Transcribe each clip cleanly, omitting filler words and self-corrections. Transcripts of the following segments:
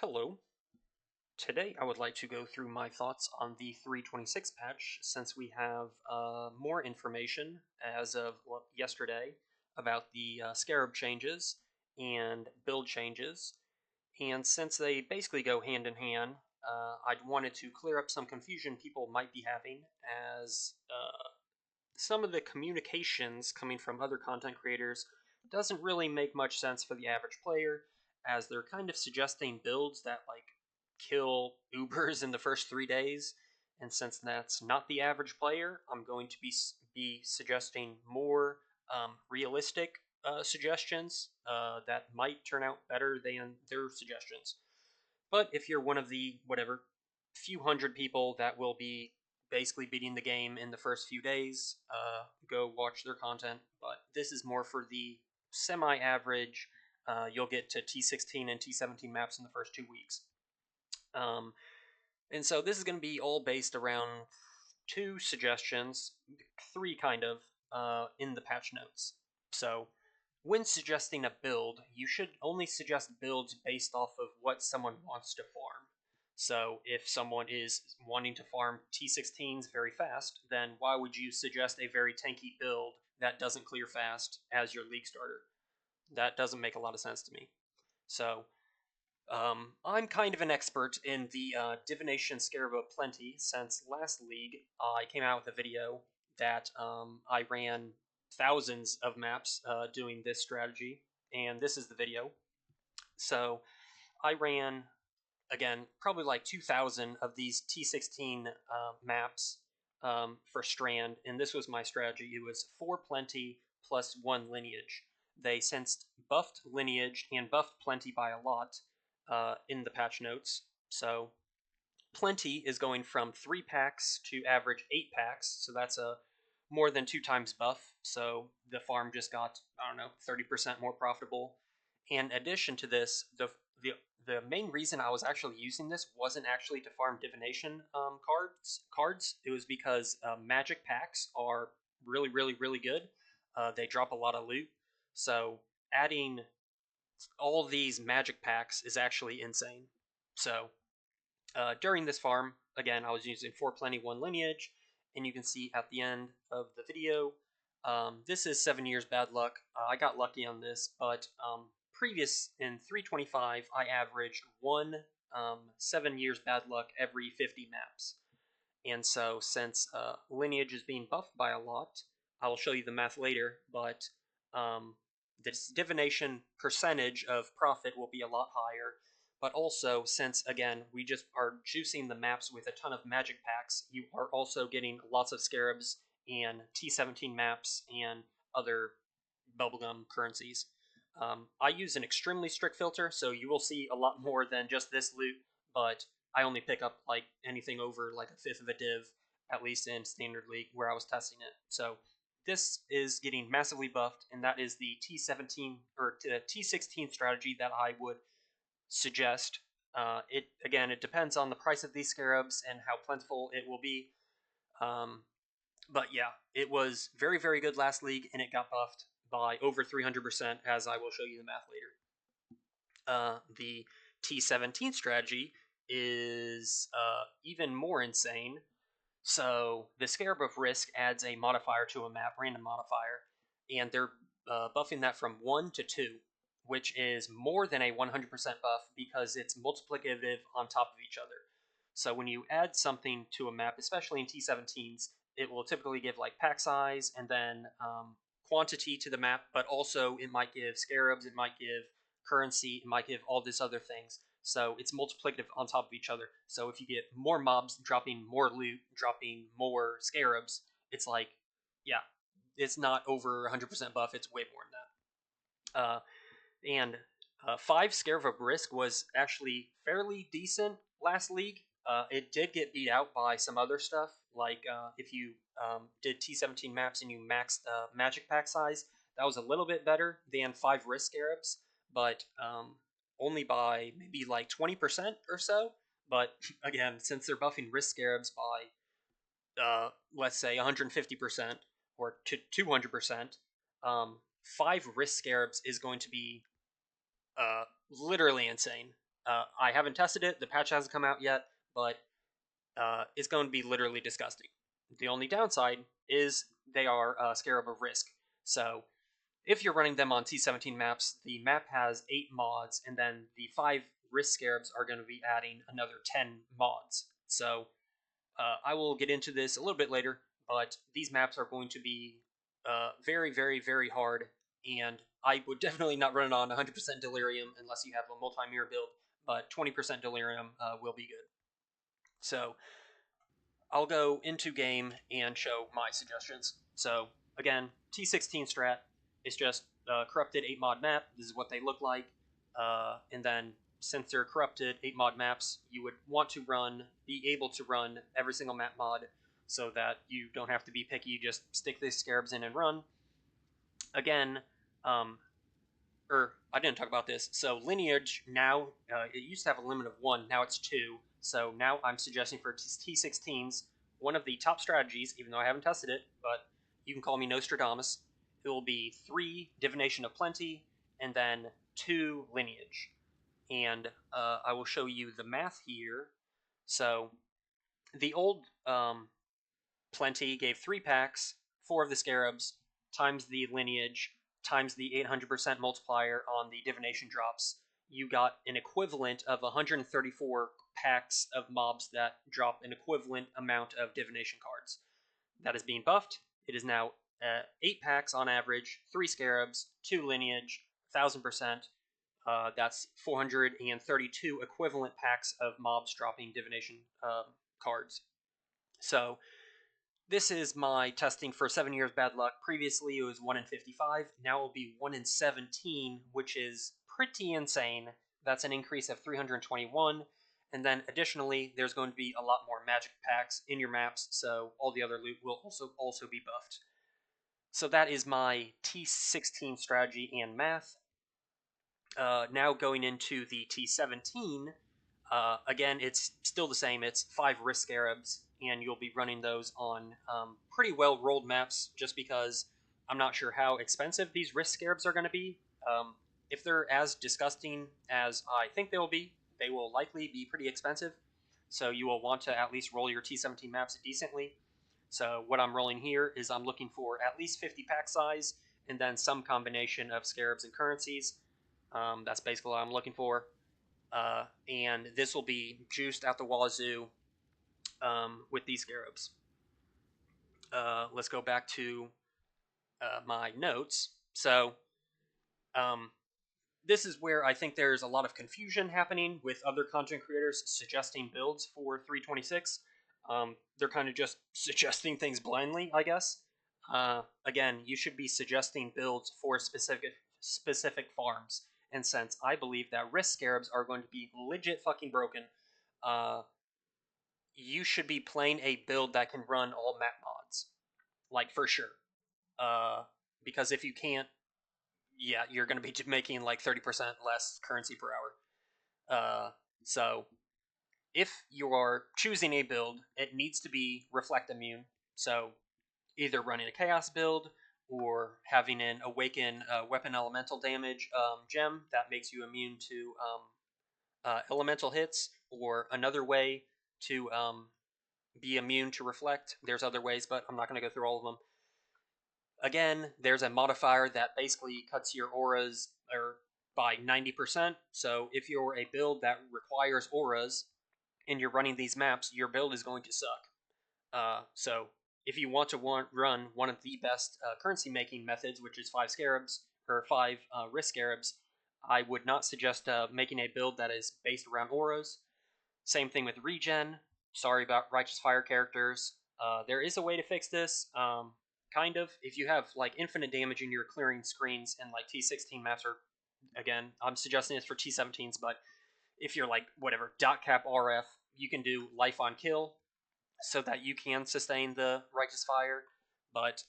Hello. Today I would like to go through my thoughts on the 326 patch since we have more information as of yesterday about the Scarab changes and build changes. And since they basically go hand in hand, I wanted to clear up some confusion people might be having as some of the communications coming from other content creators doesn't really make much sense for the average player, as they're kind of suggesting builds that kill Ubers in the first 3 days. And since that's not the average player, I'm going to be suggesting more realistic suggestions that might turn out better than their suggestions. But if you're one of the whatever few hundred people that will be basically beating the game in the first few days, go watch their content. But this is more for the semi-average. You'll get to T16 and T17 maps in the first 2 weeks. Um, and so this is going to be all based around two suggestions, three kind of, in the patch notes. So when suggesting a build, you should only suggest builds based off of what someone wants to farm. So if someone is wanting to farm T16s very fast, then why would you suggest a very tanky build that doesn't clear fast as your league starter? That doesn't make a lot of sense to me. So I'm kind of an expert in the divination Scarab of Plenty, since last league I came out with a video that I ran thousands of maps doing this strategy, and this is the video. So I ran, again, probably like 2,000 of these T16 maps for Strand, and this was my strategy. It was 4 Plenty plus 1 Lineage. They since buffed Lineage and buffed Plenty by a lot in the patch notes. So Plenty is going from 3 packs to average 8 packs, so that's a more than 2 times buff. So the farm just got, I don't know, 30% more profitable. In addition to this, the main reason I was actually using this wasn't actually to farm divination cards. It was because magic packs are really good. They drop a lot of loot, so adding all these magic packs is actually insane. So during this farm, again, I was using 4 Plenty, 1 Lineage, and you can see at the end of the video, this is 7 years bad luck. I got lucky on this, but previous in 325, I averaged 7 years bad luck every 50 maps. And so since Lineage is being buffed by a lot, I will show you the math later, but this divination percentage of profit will be a lot higher. But also, since again, we just are juicing the maps with a ton of magic packs, you are also getting lots of Scarabs and T17 maps and other bubblegum currencies. I use an extremely strict filter, so you will see a lot more than just this loot, but I only pick up like anything over like a fifth of a div, at least in Standard League where I was testing it. So this is getting massively buffed, and that is the T17 or T16 strategy that I would suggest. It depends on the price of these scarabs and how plentiful it will be. But yeah, it was very good last league, and it got buffed by over 300%, as I will show you the math later. The T17 strategy is even more insane. So the Scarab of Risk adds a modifier to a map, random modifier, and they're buffing that from 1 to 2, which is more than a 100% buff because it's multiplicative on top of each other. So when you add something to a map, especially in T17s, it will typically give like pack size and then quantity to the map, but also it might give scarabs, it might give currency, it might give all these other things. So it's multiplicative on top of each other. So if you get more mobs dropping more loot, dropping more scarabs, it's like, yeah, it's not over 100% buff, it's way more than that. And 5 Scarab of Risk was actually fairly decent last league. It did get beat out by some other stuff, like if you did T17 maps and you maxed magic pack size, that was a little bit better than 5 Risk Scarabs, but only by maybe like 20% or so. But again, since they're buffing Risk Scarabs by, let's say, 150% or to 200%, 5 Risk Scarabs is going to be literally insane. I haven't tested it. The patch hasn't come out yet, but it's going to be literally disgusting. The only downside is they are Scarab of Risk. So if you're running them on T17 maps, the map has 8 mods, and then the 5 Risk Scarabs are going to be adding another 10 mods. So I will get into this a little bit later, but these maps are going to be very, very, very hard, and I would definitely not run it on 100% Delirium unless you have a multi-mirror build, but 20% Delirium will be good. So I'll go into game and show my suggestions. So again, T16 strat is just a corrupted 8 mod map. This is what they look like. And then since they're corrupted 8 mod maps, you would want to be able to run every single map mod so that you don't have to be picky. You just stick these scarabs in and run. Again, I didn't talk about this. So lineage now, it used to have a limit of 1, now it's 2. So now I'm suggesting for T16s, one of the top strategies, even though I haven't tested it, but you can call me Nostradamus, it will be 3 Divination of Plenty, and then 2 lineage. And I will show you the math here. So the old Plenty gave 3 packs, 4 of the Scarabs, times the lineage, times the 800% multiplier on the divination drops. You got an equivalent of 134 packs of mobs that drop an equivalent amount of divination cards. That is being buffed. It is now 8 packs on average, 3 Scarabs, 2 lineage, 1000%. That's 432 equivalent packs of mobs dropping divination cards. So this is my testing for 7 years bad luck. Previously, it was 1 in 55. Now it will be 1 in 17, which is pretty insane. That's an increase of 321. And then additionally, there's going to be a lot more magic packs in your maps, so all the other loot will also be buffed. So that is my T16 strategy and math. Now going into the T17, again, it's still the same. It's 5 Risk Scarabs, and you'll be running those on pretty well rolled maps just because I'm not sure how expensive these Risk Scarabs are going to be. If they're as disgusting as I think they will be, they will likely be pretty expensive. So you will want to at least roll your T17 maps decently. So what I'm rolling here is I'm looking for at least 50 pack size and then some combination of Scarabs and currencies. That's basically what I'm looking for. And this will be juiced out the wazoo with these Scarabs. Let's go back to my notes. So this is where I think there's a lot of confusion happening with other content creators suggesting builds for 326. They're kind of just suggesting things blindly, I guess. Again, you should be suggesting builds for specific farms. And since I believe that Risk Scarabs are going to be legit fucking broken, you should be playing a build that can run all map mods, like for sure. Because if you can't, yeah, you're going to be making like 30% less currency per hour. So if you are choosing a build, it needs to be reflect immune. So either running a chaos build or having an awaken weapon elemental damage gem that makes you immune to elemental hits, or another way to be immune to reflect. There's other ways, but I'm not going to go through all of them. Again, there's a modifier that basically cuts your auras by 90%. So if you're a build that requires auras and you're running these maps, your build is going to suck. So if you want to run one of the best currency making methods, which is 5 Scarabs or 5 Risk Scarabs, I would not suggest making a build that is based around auras. Same thing with regen. Sorry about Righteous Fire characters. There is a way to fix this. Kind of. If you have like infinite damage and you're clearing screens and like T16 maps are, again, I'm suggesting this for T17s, but if you're like whatever dot cap RF, you can do life on kill so that you can sustain the Righteous Fire. But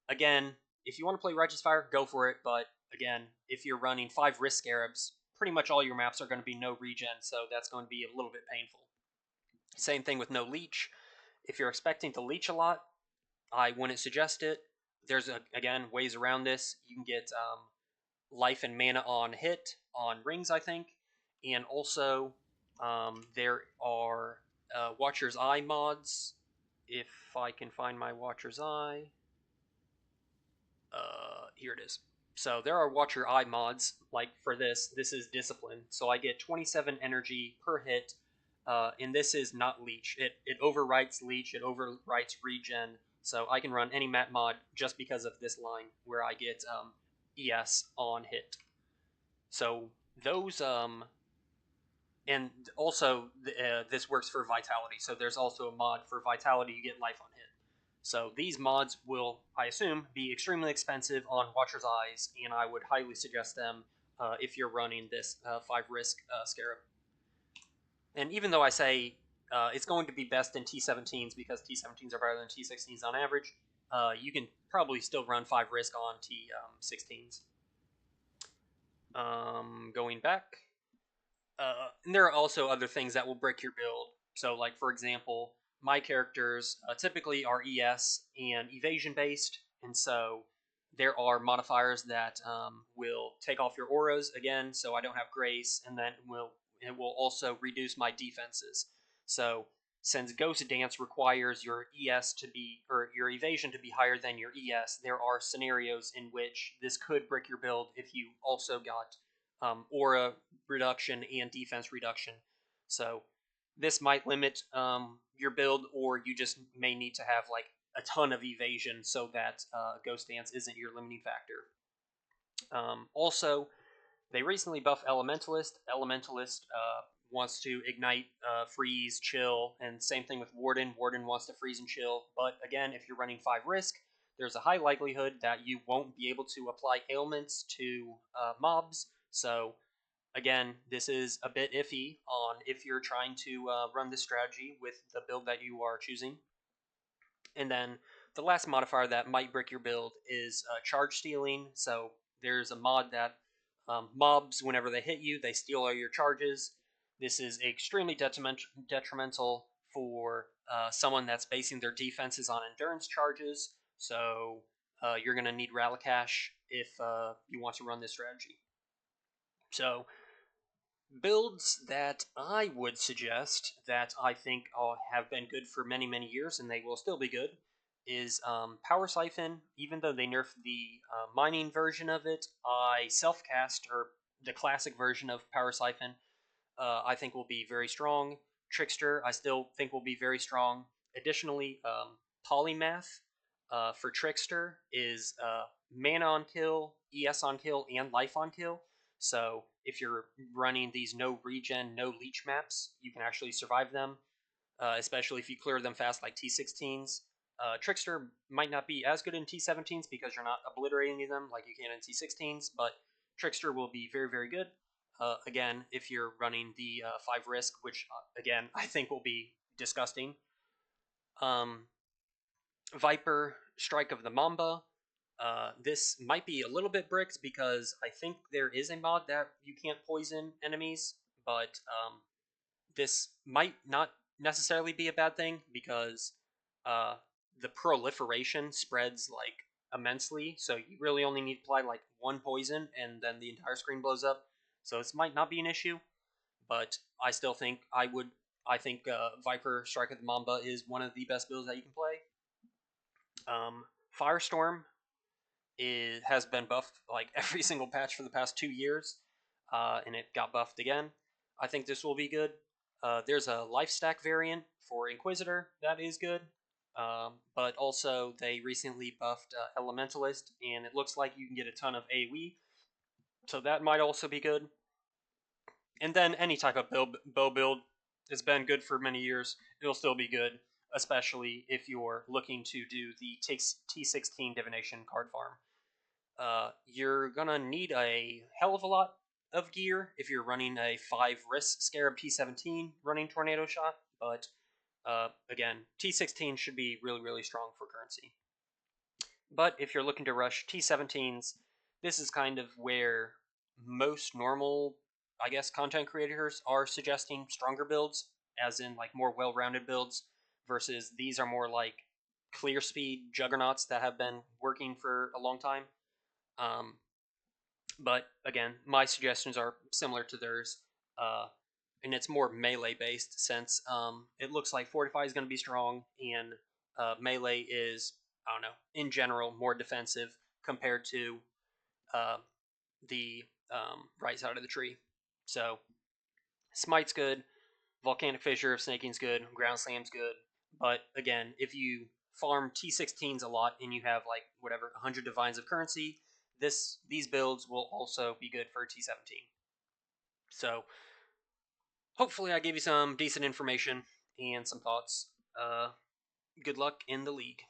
again, if you want to play Righteous Fire, go for it. But again, if you're running 5 Risk Scarabs, pretty much all your maps are going to be no regen, so that's going to be a little bit painful. Same thing with no leech. If you're expecting to leech a lot, I wouldn't suggest it. There's, again, ways around this. You can get life and mana on hit, on rings, I think. And also, there are Watcher's Eye mods. If I can find my Watcher's Eye, here it is. So there are Watcher Eye mods. Like for this is Discipline. So I get 27 energy per hit, and this is not Leech. It overwrites Leech. It overwrites Regen. So I can run any map mod just because of this line where I get ES on hit. So those and also this works for Vitality. So there's also a mod for Vitality. You get life on hit. So these mods will, I assume, be extremely expensive on Watcher's Eyes, and I would highly suggest them if you're running this 5 risk Scarab. And even though I say it's going to be best in T17s because T17s are better than T16s on average, you can probably still run 5 risk on T16s. Going back, and there are also other things that will break your build. So, like for example, my characters typically are ES and evasion based, and so there are modifiers that will take off your auras again, so I don't have grace, and then it will also reduce my defenses. So, since Ghost Dance requires your ES to be or your evasion to be higher than your ES, there are scenarios in which this could break your build if you also got aura reduction and defense reduction. So this might limit your build, or you just may need to have like a ton of evasion so that Ghost Dance isn't your limiting factor. Also, they recently buffed Elementalist. Elementalist wants to ignite, freeze, chill, and same thing with Warden. Warden wants to freeze and chill, but again, if you're running 5 risk, there's a high likelihood that you won't be able to apply ailments to mobs, so again, this is a bit iffy on if you're trying to run this strategy with the build that you are choosing. And then the last modifier that might break your build is charge stealing. So there's a mod that mobs, whenever they hit you, they steal all your charges. This is extremely detrimental for someone that's basing their defenses on endurance charges. So you're going to need Rallycash if you want to run this strategy. So builds that I would suggest that I think have been good for many, many years and they will still be good is Power Siphon. Even though they nerfed the mining version of it, I self-cast, or the classic version of Power Siphon, I think will be very strong. Trickster, I still think will be very strong. Additionally, Polymath for Trickster is mana on kill, ES on kill, and life on kill. So if you're running these no regen, no leech maps, you can actually survive them, especially if you clear them fast like T16s. Trickster might not be as good in T17s because you're not obliterating them like you can in T16s, but Trickster will be very, very good. Again, if you're running the 5 risk, which again I think will be disgusting. Viper, Strike of the Mamba. This might be a little bit bricked because I think there is a mod that you can't poison enemies, but this might not necessarily be a bad thing because uh, the proliferation spreads like immensely, so you really only need to apply like 1 poison and then the entire screen blows up. So this might not be an issue, but I still think I think Viper Strike of the Mamba is one of the best builds that you can play. Firestorm has been buffed like every single patch for the past 2 years, and it got buffed again. I think this will be good. There's a life stack variant for Inquisitor that is good, but also they recently buffed Elementalist, and it looks like you can get a ton of AoE, so that might also be good. And then any type of bow build has been good for many years. It'll still be good, especially if you're looking to do the T16 divination card farm. You're gonna need a hell of a lot of gear if you're running a 5 risk Scarab T17 running Tornado Shot, but again, T16 should be really, really strong for currency. But if you're looking to rush T17s, this is kind of where most normal, I guess, content creators are suggesting stronger builds, as in like more well-rounded builds, versus these are more like clear speed juggernauts that have been working for a long time. But again, my suggestions are similar to theirs. and it's more melee based since it looks like Fortify is going to be strong, and melee is, I don't know, in general more defensive compared to uh, the right side of the tree. So Smite's good, Volcanic Fissure of Snaking's good, Ground Slam's good, but again, if you farm T16s a lot and you have like whatever 100 Divines of Currency, these builds will also be good for T17. So hopefully, I gave you some decent information and some thoughts. Good luck in the league.